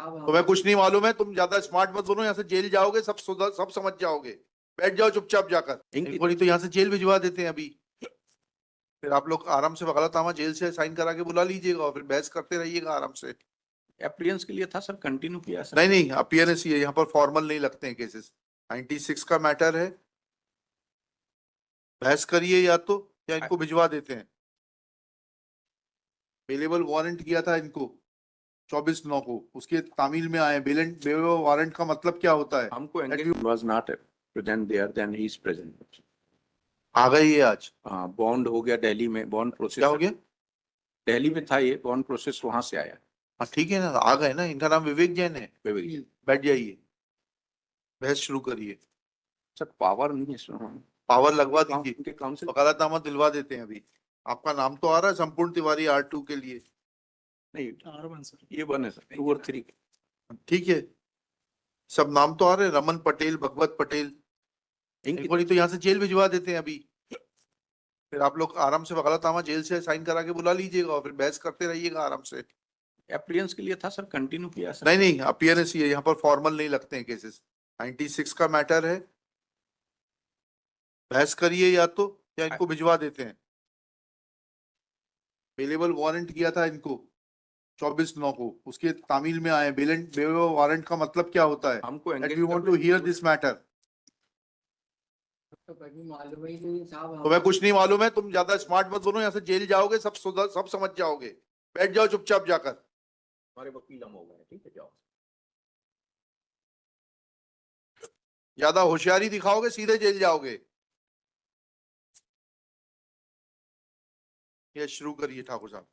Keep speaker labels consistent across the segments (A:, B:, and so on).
A: तुम्हें कुछ नहीं मालूम है, तुम ज्यादा स्मार्ट मत बनो, यहाँ से जेल जाओगे, सब समझ जाओगे। बैठ जाओ चुपचाप जाकर, इनको नहीं तो यहाँ से जेल भिजवा देते हैं अभी। फिर आप लोग आराम से वकालतनामा जेल से साइन करा के बुला लीजिएगा और फिर बहस करते रहिएगा आराम से।
B: अपीयरेंस के लिए था सर, कंटिन्यू किया सर।
A: नहीं, अपीयरेंस ही है, यहाँ पर फॉर्मल नहीं लगते हैं केसेस। 96 का मैटर है, बहस करिए या इनको भिजवा देते हैं। अवेलेबल वारंट किया था इनको 24/9 को, उसके तामील में आए। बेलेंट वारंट का मतलब क्या होता है?
B: हमको was not present there, then he is present।
A: आ गई है आज।
B: हाँ, बॉन्ड हो गया दिल्ली में, बॉन्ड प्रोसेस
A: क्या हो गया?
B: दिल्ली में था ये बॉन्ड प्रोसेस, वहां से आया।
A: हाँ ठीक है ना, आ गए ना। इनका नाम विवेक जैन है। बैठ जाइए, बहस शुरू करिए।
B: सर पावर नहीं है इसमें।
A: पावर लगवा दीजिए,
B: काउंसिल
A: वकालतनामा दिलवा देते हैं अभी। आपका नाम तो आ रहा है संपूर्ण तिवारी R2 के लिए।
B: नहीं, R1 सर, ये 1 है सर, 2 और 3।
A: ठीक है, सब नाम तो आ रहे हैं, रमन पटेल, भगवत पटेल। इनको नहीं तो यहाँ से जेल भिजवा देते हैं अभी। फिर आप लोग आराम से वकालतनामा जेल से साइन करा के बुला लीजिएगा और फिर बहस करते रहिएगा आराम से।
B: अपीयरेंस के लिए था सर, कंटिन्यू किया सर।
A: नहीं, अपीयरेंस ही है, यहाँ पर फॉर्मल नहीं लगते हैं केसेस। 96 का मैटर है, बहस करिए या इनको भिजवा देते हैं। अवेलेबल वारंट किया था इनको 24/9 को, उसके तामील में आए। बेलेंट वारंट का मतलब क्या होता है?
B: हमको
A: we want to hear this matter. तुम्हें कुछ नहीं मालूम है, तुम ज्यादा स्मार्ट मत बनो, यहाँ से जेल जाओगे, सब समझ जाओगे। बैठ जाओ चुपचाप जाकर।
B: हमारे वकील हम हो गए, ठीक है, जाओ।
A: ज्यादा होशियारी दिखाओगे सीधे जेल जाओगे। ये शुरू करिए ठाकुर साहब।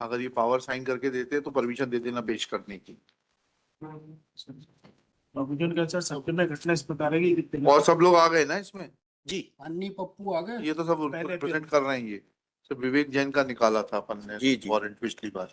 A: अगर ये पावर साइन करके देते तो परमिशन दे देना पेश करने की।
C: घटना इस प्रकार है कि
A: और सब लोग आ गए ना इसमें?
B: जी,
C: अन्नी पप्पू आ गए।
A: ये तो सब प्रेजेंट कर रहे हैं। ये सब विवेक जैन का निकाला था अपन ने
B: जी, जी।
A: वारंट पिछली बार।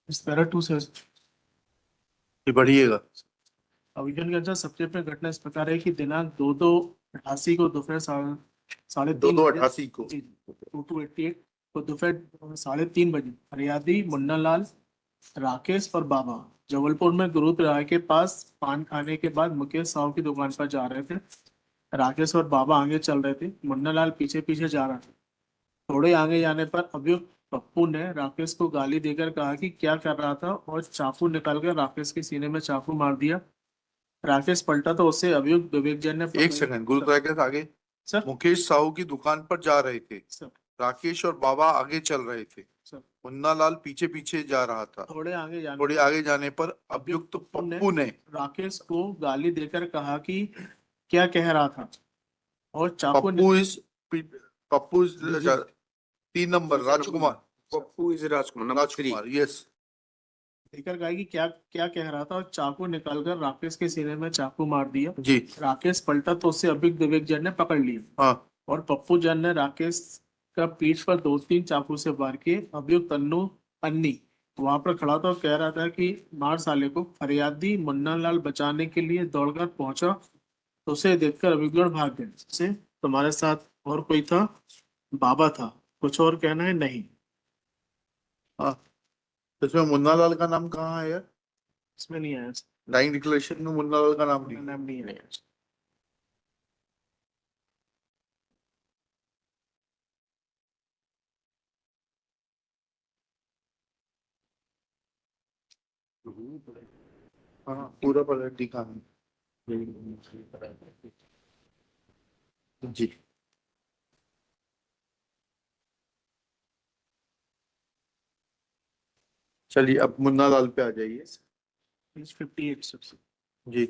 C: इस पैरा 2 से
A: ये बढ़िएगा।
C: अभियान के अनुसार सबसे पहले घटना इस प्रकार है कि दिनांक 2/2/88 को दोपहर 3:30
A: 2/2/88 को
C: 2288 को दोपहर 3:30 बजे फरियादी मुन्नालाल, राकेश और बाबा जबलपुर में गुरुद राय के पास पान खाने के बाद मुकेश साहू की दुकान पर जा रहे थे। राकेश और बाबा आगे चल रहे थे, मुन्नालाल पीछे पीछे जा रहा था। थोड़े आगे जाने पर अभियुक्त पप्पू ने राकेश को गाली देकर कहा कि क्या कर रहा था और चाकू निकालकर राकेश के सीने में चाकू मार दिया। राकेश पलटा तो उससे अभियुक्त विवेक जैन ने
A: एक सेकंड, गुरुद्वारा के आगे
C: सर
A: मुकेश साहू की दुकान पर जा रहे थे,
C: सर
A: राकेश और बाबा आगे चल रहे थे,
C: सर
A: मुन्नालाल पीछे पीछे जा रहा था।
C: थोड़े आगे
A: जाने पर अभियुक्त पप्पू ने
C: राकेश को गाली देकर कहा कि क्या कह रहा था और चाकू
A: Pappu is 3 number Rajkumar.
B: Pappu is Rajkumar, number 3।
A: Yes.
C: देकर कहा कि क्या क्या कह रहा था और चाकू निकालकर राकेश के सीने में चाकू मार दिया
A: जी।
C: राकेश पलटा तो उससे अभियुक्त विवेक जैन ने पकड़ लिया।
A: हाँ।
C: और पप्पू जैन ने राकेश का पीठ पर 2-3 चाकू से वार किए। अभियुक्त अन्नी वहां पर खड़ा था और कह रहा था कि मार साले को। फरियादी मुन्नालाल बचाने के लिए दौड़कर पहुंचा तो उसे देखकर अभियुक्त भाग गए। से तुम्हारे साथ और कोई था? बाबा था। कुछ और कहना है? नहीं।
A: हाँ, इसमें मुन्नालाल का नाम कहाँ है यार?
C: इसमें नहीं आया,
A: डाइंग डिक्लेरेशन में मुन्नालाल का नाम
C: नहीं आया।
A: हाँ, पूरा पलट दिखा जी। चलिए अब मुन्नालाल पे आ जाइए।
C: पेज 58 सबसे।
A: जी।